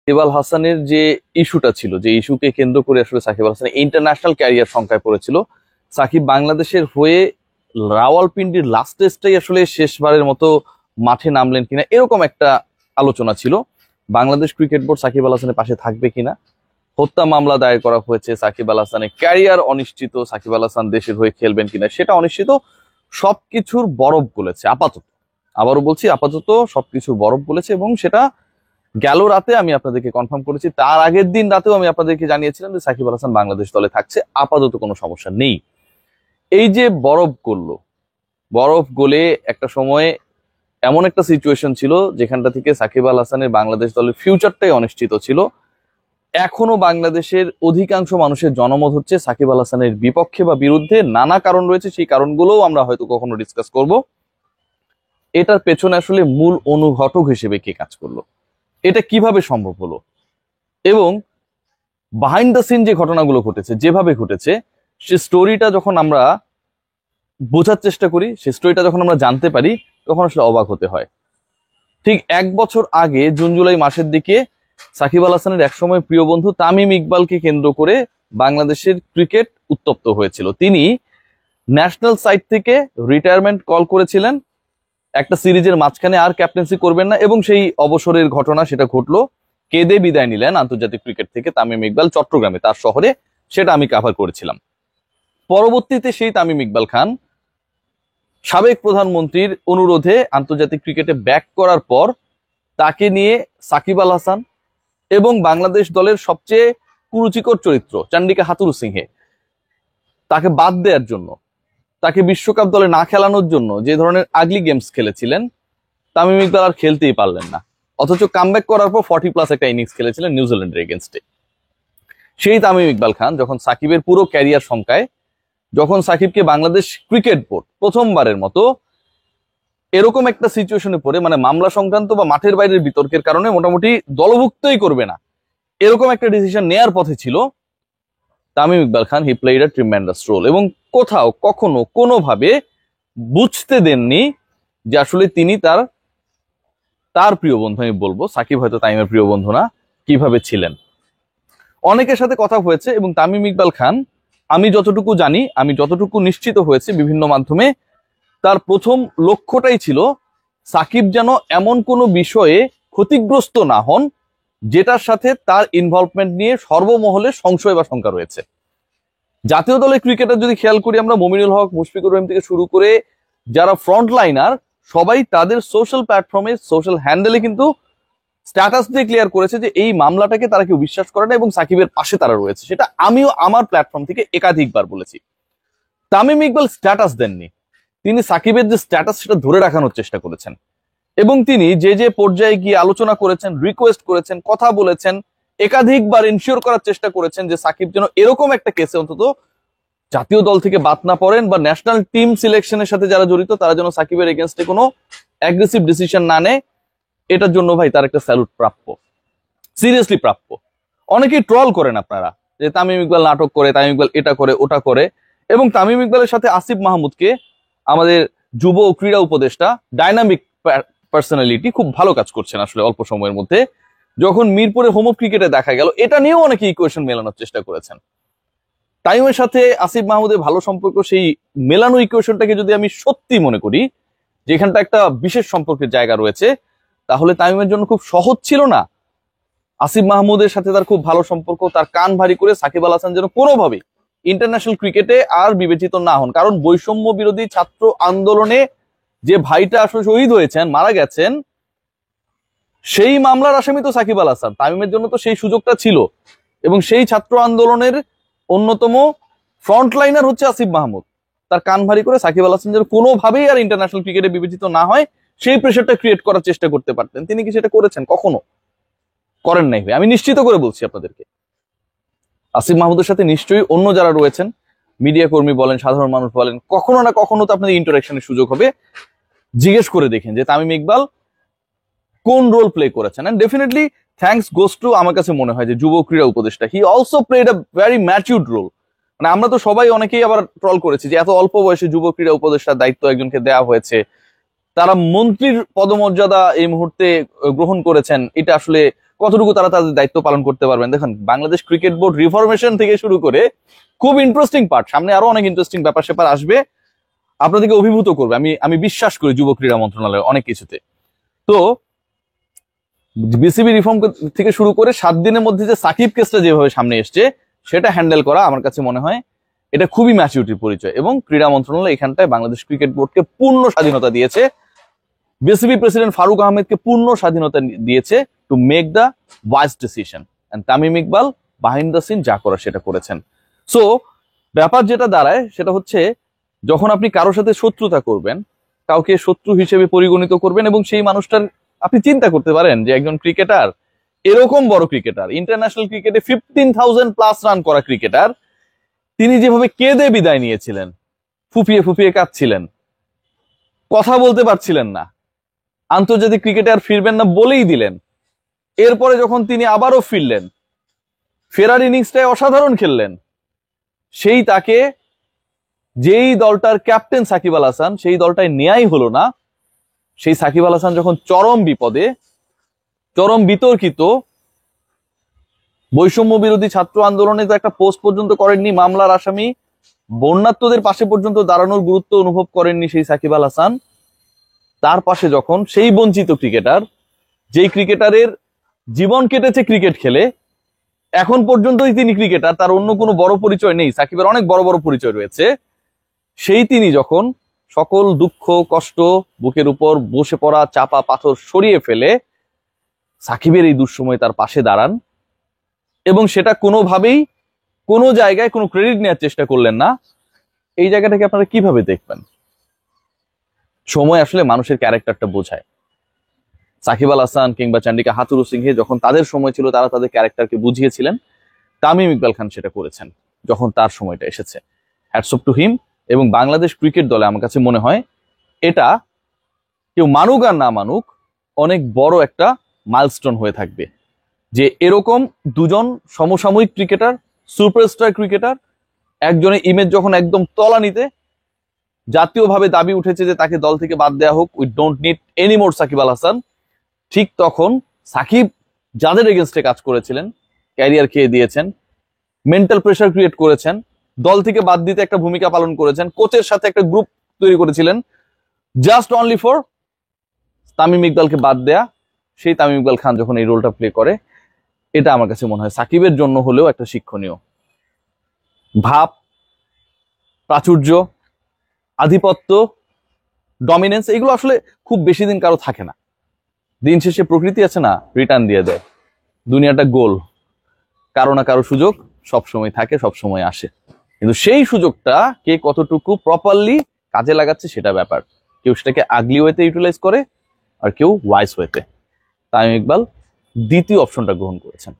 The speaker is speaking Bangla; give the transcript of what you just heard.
সাকিব আল হাসানের যে ইস্যুটা ছিল, যে ইস্যুকে কেন্দ্র করে আসলে সাকিব আল হাসানের ইন্টারন্যাশনাল ক্যারিয়ার শঙ্কায় পড়েছিল। সাকিব বাংলাদেশের হয়ে রাওয়ালপিন্ডির লাস্ট টেস্টেই আসলে শেষবারের মতো মাঠে নামলেন কিনা, এরকম একটা আলোচনা ছিল। বাংলাদেশ ক্রিকেট বোর্ড সাকিব আল হাসানের পাশে থাকবে কিনা, হত্যা মামলা দায়ের করা হয়েছে, সাকিব আল হাসানের ক্যারিয়ার অনিশ্চিত, সাকিব আল হাসান দেশের হয়ে খেলবেন কিনা সেটা অনিশ্চিত। সবকিছুর বরফ গলেছে আপাতত, আবারও বলছি আপাতত সবকিছুর বরফ গলেছে। এবং সেটা গেল রাতে আমি আপনাদেরকে কনফার্ম করেছি, তার আগের দিন রাতেও আমি আপনাদেরকে জানিয়েছিলাম যে সাকিব আল হাসান বাংলাদেশ দলে থাকছে, আপাতত কোনো সমস্যা নেই। এই যে বরফ গলল, বরফ গলে একটা সময়ে এমন একটা সিচুয়েশন ছিল যেখানটা থেকে সাকিব আল হাসানের বাংলাদেশ দলের ফিউচারটাই অনিশ্চিত ছিল। এখনো বাংলাদেশের অধিকাংশ মানুষের জনমত হচ্ছে সাকিব আল হাসানের বিপক্ষে বা বিরুদ্ধে। নানা কারণ রয়েছে, সেই কারণগুলোও আমরা হয়তো কখনো ডিসকাস করব। এটার পেছনে আসলে মূল অনুঘটক হিসেবে কে কাজ করলো, এটা কিভাবে সম্ভব হলো, এবং বিহাইন্ড দ্য সিন যে ঘটনাগুলো ঘটেছে, যেভাবে ঘটেছে, সে স্টোরিটা যখন আমরা বোঝার চেষ্টা করি, সে স্টোরিটা যখন আমরা জানতে পারি, তখন আসলে অবাক হতে হয়। ঠিক 1 বছর আগে জুন জুলাই মাসের দিকে সাকিব আল হাসানের একসময় প্রিয় বন্ধু তামিম ইকবালকে কেন্দ্র করে বাংলাদেশের ক্রিকেট উত্তপ্ত হয়েছিল। তিনি ন্যাশনাল সাইড থেকে রিটায়ারমেন্ট কল করেছিলেন, একটা সিরিজের মাঝখানে আর ক্যাপ্টেন্সি করবেন না, এবং সেই অবসরের ঘটনা সেটা ঘটলো। কেঁদে বিদায় নিলেন আন্তর্জাতিক ক্রিকেট থেকে তামিম ইকবাল চট্টগ্রামে, তার শহরে। সেটা আমি কাভার করেছিলাম। পরবর্তীতে সেই তামিম ইকবাল খান সাবেক প্রধানমন্ত্রীর অনুরোধে আন্তর্জাতিক ক্রিকেটে ব্যাক করার পর তাকে নিয়ে সাকিব আল হাসান এবং বাংলাদেশ দলের সবচেয়ে কুরুচিকর চরিত্র চান্ডিকা হাথুরু সিংহে তাকে বাদ দেওয়ার জন্য, তাকে বিশ্বকাপ দলে না খেলানোর জন্য যে ধরনের আগলি গেমস খেলেছিলেন, তামিম ইকবাল আর খেলতেই পারলেন না। অথচ কামব্যাক করার পর 40+ একটা ইনিংস খেলেছিলেন নিউজিল্যান্ডের এগেনস্টে। সেই তামিম ইকবাল খান যখন সাকিবের পুরো ক্যারিয়ার শঙ্কায়, যখন সাকিবকে বাংলাদেশ ক্রিকেট বোর্ড প্রথমবারের মতো এরকম একটা সিচুয়েশনে পড়ে, মানে মামলা সংক্রান্ত বা মাঠের বাইরের বিতর্কের কারণে মোটামুটি দলভুক্তই করবে না, এরকম একটা ডিসিশন নেয়ার পথে ছিল, Tamim Iqbal Khan he played a tremendous role. এবং কোথাও কখনো কোনোভাবে বুঝতে দেননি যে আসলে তিনি তার প্রিয় বন্ধু, আমি বলবো সাকিব হয়তো তামিমের প্রিয় বন্ধু না, কিভাবে ছিলেন। অনেকের সাথে কথা হয়েছে, এবং তামিম ইকবাল খান, আমি যতটুকু জানি, আমি যতটুকু নিশ্চিত হয়েছে বিভিন্ন মাধ্যমে, তার প্রথম লক্ষ্যটাই ছিল সাকিব যেন এমন কোনো বিষয়ে ক্ষতিগ্রস্ত না হন যেটার সাথে তার ইনভলভমেন্ট নিয়ে সর্বমহলে সংশয় বা শঙ্কা রয়েছে। জাতীয় দলের ক্রিকেটার যদি খেয়াল করি আমরা, মমিনুল হক, মুশফিকুর রহিম থেকে শুরু করে যারা ফ্রন্ট লাইনার, সবাই তাদের সোশ্যাল প্ল্যাটফর্মে, সোশ্যাল হ্যান্ডেলে কিন্তু স্ট্যাটাস দিয়ে ক্লিয়ার করেছে যে এই মামলাটাকে তারা কেউ বিশ্বাস করে না এবং সাকিবের পাশে তারা রয়েছে। সেটা আমিও আমার প্ল্যাটফর্ম থেকে একাধিকবার বলেছি। তামিম ইকবাল স্ট্যাটাস দেননি, তিনি সাকিবের যে স্ট্যাটাস সেটা ধরে রাখানোর চেষ্টা করেছেন, এবং তিনি যে পর্যায়ে গিয়ে আলোচনা করেছেন, রিকোয়েস্ট করেছেন, কথা বলেছেন, একাধিকবার ইনশিওর করার চেষ্টা করেছেন যে সাকিব যেন এরকম একটা কেসে অন্তত জাতীয় দল থেকে বাদ না পড়েন, বা ন্যাশনাল টিম সিলেকশনের সাথে যারা জড়িত তারা যেন সাকিবের এগেনস্টে কোনো অ্যাগ্রেসিভ ডিসিশন না নেয়। এটার জন্য ভাই তার একটা স্যালুট প্রাপ্য, সিরিয়াসলি প্রাপ্য। অনেকেই ট্রল করেন আপনারা যে তামিম ইকবাল নাটক করে, তামিম ইকবাল এটা করে ওটা করে, এবং তামিম ইকবালের সাথে আসিফ মাহমুদকে, আমাদের যুব ও ক্রীড়া উপদেষ্টা, ডাইনামিক পার্সোনালিটি, খুব ভালো কাজ করছেন আসলে অল্প সময়ের মধ্যে। যখন মিরপুরে হোম অফ ক্রিকেটে দেখা গেল, এটা নিয়েও অনেকে ইকুয়েশন মেলানোর চেষ্টা করেছেন। তামিমের সাথে আসিফ মাহমুদের ভালো সম্পর্ক, সেই মেলানো ইকুয়েশনটাকে যদি আমি সত্যি মনে করি যেখানটা একটা বিশেষ সম্পর্কের জায়গা রয়েছে, তাহলে তামিমের জন্য খুব সহজ ছিল না আসিফ মাহমুদের সাথে তার খুব ভালো সম্পর্ক, তার কান ভারী করে সাকিব আল হাসান যেন কোনোভাবেই ইন্টারন্যাশনাল ক্রিকেটে আর বিবেচিত না হন। কারণ বৈষম্য বিরোধী ছাত্র আন্দোলনে যে ভাইটা আসলে শহীদ হয়েছেন, মারা গেছেন, সেই মামলার আসামি তো সাকিব আল হাসান। তামিমের জন্য তো সেই সুযোগটা ছিল, এবং সেই ছাত্র আন্দোলনের অন্যতম ফ্রন্ট লাইনার হচ্ছে আসিফ মাহমুদ। তার কান ভারী করে সাকিব আল হাসান যেন কোনোভাবেই আর ইন্টারন্যাশনাল ক্রিকেটে বিবেচিত না হয়, সেই প্রেশারটা ক্রিয়েট করার চেষ্টা করতে পারতেন। তিনি কি সেটা করেছেন? কখনো করেন নাই। আমি নিশ্চিত করে বলছি আপনাদেরকে, আসিফ মাহমুদের সাথে নিশ্চয়ই অন্য যারা রয়েছেন, মিডিয়া কর্মী বলেন, সাধারণ মানুষ বলেন, কখনো না কখনো তো আপনাদের ইন্টারাকশনের সুযোগ হবে। জিজ্ঞেস করে দেখেন যে তামিম ইকবাল কোন রোল প্লে করেছেন। And definitely thanks goes to, আমার কাছে মনে হয় যে যুব ক্রীড়া উপদেষ্টা, he also played a very matured role. মানে আমরা তো সবাই অনেকেই আবার ট্রল করেছি যে এত অল্প বয়সে যুব ক্রীড়া উপদেষ্টার দায়িত্ব একজনকে দেওয়া হয়েছে, তারা মন্ত্রীর পদমর্যাদা এই মুহূর্তে গ্রহণ করেছেন, এটা আসলে কতটুকু তারা তাদের দায়িত্ব পালন করতে পারবেন। দেখুন বাংলাদেশ ক্রিকেট বোর্ড রিফরমেশন থেকে শুরু করে খুব ইন্টারেস্টিং পার্ট, সামনে আরো অনেক ইন্টারেস্টিং ব্যাপার স্যাপার আসবে, আপনাদেরকে অভিভূত করবে। আমি বিশ্বাস করি যুব ক্রীড়া মন্ত্রণালয় অনেক কিছুতে। তো বিসিবি রিফর্ম থেকে শুরু করে 7 দিনের মধ্যে যে সাকিব কেসটা যেভাবে সামনে এসছে সেটা হ্যান্ডেল করা আমার কাছে মনে হয় এটা খুবই ম্যাচুরিটির পরিচয়। এবং ক্রীড়া মন্ত্রণালয় এখানটায় বাংলাদেশ ক্রিকেট বোর্ডকে পূর্ণ স্বাধীনতা দিয়েছে, বিসিবি প্রেসিডেন্ট ফারুক আহমেদকে পূর্ণ স্বাধীনতা দিয়েছে to make the wise decision, and Tamim Iqbal behind the scene যা করার সেটা করেছেন। সো ব্যাপার যেটা দাঁড়ায় সেটা হচ্ছে, যখন আপনি কারোর সাথে শত্রুতা করবেন, কাউকে শত্রু হিসেবে পরিগণিত করবেন, এবং সেই মানুষটার আপনি চিন্তা করতে পারেন যে একজন ক্রিকেটার, এরকম বড় ক্রিকেটার, ইন্টারন্যাশনাল ক্রিকেটে 15,000+ রান করা ক্রিকেটার, তিনি যেভাবে কেঁদে বিদায় নিয়েছিলেন, ফুপিয়ে ফুপিয়ে কাঁদছিলেন, কথা বলতে পারছিলেন না, আন্তর্জাতিক ক্রিকেটে আর ফিরবেন না বলেই দিলেন। এরপরে যখন তিনি আবারও ফিরলেন, ফেরার ইনিংসটায় অসাধারণ খেললেন, সেই তাকে যেই দলটার ক্যাপ্টেন সাকিব আল হাসান, সেই দলটায় নেয়াই হলো না। সেই সাকিব আল হাসান যখন চরম বিপদে, চরম বিতর্কিত বৈষম্য বিরোধী ছাত্র আন্দোলনে তো একটা পোস্ট পর্যন্ত করেননি, মামলার আসামি, বন্যার্তদের পাশে পর্যন্ত দাঁড়ানোর গুরুত্ব অনুভব করেননি সেই সাকিব আল হাসান, তার পাশে যখন সেই বঞ্চিত ক্রিকেটার, যেই ক্রিকেটারের জীবন কেটেছে ক্রিকেট খেলে, এখন পর্যন্তই তিনি ক্রিকেটার, তার অন্য কোনো বড় পরিচয় নেই, সাকিবের অনেক বড় বড় পরিচয় রয়েছে, সেই তিনি যখন সকল দুঃখ কষ্ট বুকের উপর বসে পড়া চাপা পাথর সরিয়ে ফেলে সাকিবের এই দুঃসময় তার পাশে দাঁড়ান, এবং সেটা কোনোভাবেই কোনো জায়গায় কোনো ক্রেডিট নেওয়ার চেষ্টা করলেন না, এই জায়গাটাকে আপনারা কিভাবে দেখবেন? সময় আসলে মানুষের ক্যারেক্টারটা বোঝায়। সাকিব আল হাসান কিংবা চান্ডিকা হাথুরু সিংহে যখন তাদের সময় ছিল, তারা তাদের ক্যারেক্টারকে বুঝিয়েছিলেন। তামিম ইকবাল খান সেটা করেছেন যখন তার সময়টা এসেছে। Hats off to him. এবং বাংলাদেশ ক্রিকেট দলে আমার কাছে মনে হয় এটা কেউ মানুক আর না মানুক অনেক বড় একটা মাইলস্টোন হয়ে থাকবে, যে এরকম দুজন সমসাময়িক ক্রিকেটার, সুপারস্টার ক্রিকেটার, একজনের ইমেজ যখন একদম তলানিতে, জাতীয়ভাবে দাবি উঠেছে যে তাকে দল থেকে বাদ দেওয়া হোক, we don't need any more Shakib Al Hasan, ঠিক তখন সাকিব যাদের এগেনস্টে কাজ করেছিলেন, ক্যারিয়ার খেয়ে দিয়েছেন, মেন্টাল প্রেশার ক্রিয়েট করেছেন, দল থেকে বাদ দিতে একটা ভূমিকা পালন করেছেন, কোচের সাথে একটা গ্রুপ তৈরি করেছিলেন জাস্ট অনলি ফর তামিম ইকবালকে বাদ দেয়া, সেই তামিম ইকবাল খান যখন এই রোলটা প্লে করে, এটা আমার কাছে মনে হয় সাকিবের জন্য হলেও একটা শিক্ষণীয়। ভাব, প্রাচুর্য, আধিপত্য, ডমিনেন্স, এগুলো আসলে খুব বেশি দিন কারো থাকে না। দিন শেষে প্রকৃতি আছে না, রিটার্ন দিয়ে দেয়। দুনিয়াটা গোল, কারো না কারো সুযোগ সবসময় থাকে, সবসময় আসে, কিন্তু সেই সুযোগটা কে কতটুকু প্রপারলি কাজে লাগাচ্ছে সেটা ব্যাপার। কেউ সেটাকে আগলি ওয়েতে ইউটিলাইজ করে, আর কেউ ওয়াইজ ওয়েতে। তামিম ইকবাল দ্বিতীয় অপশনটা গ্রহণ করেছেন।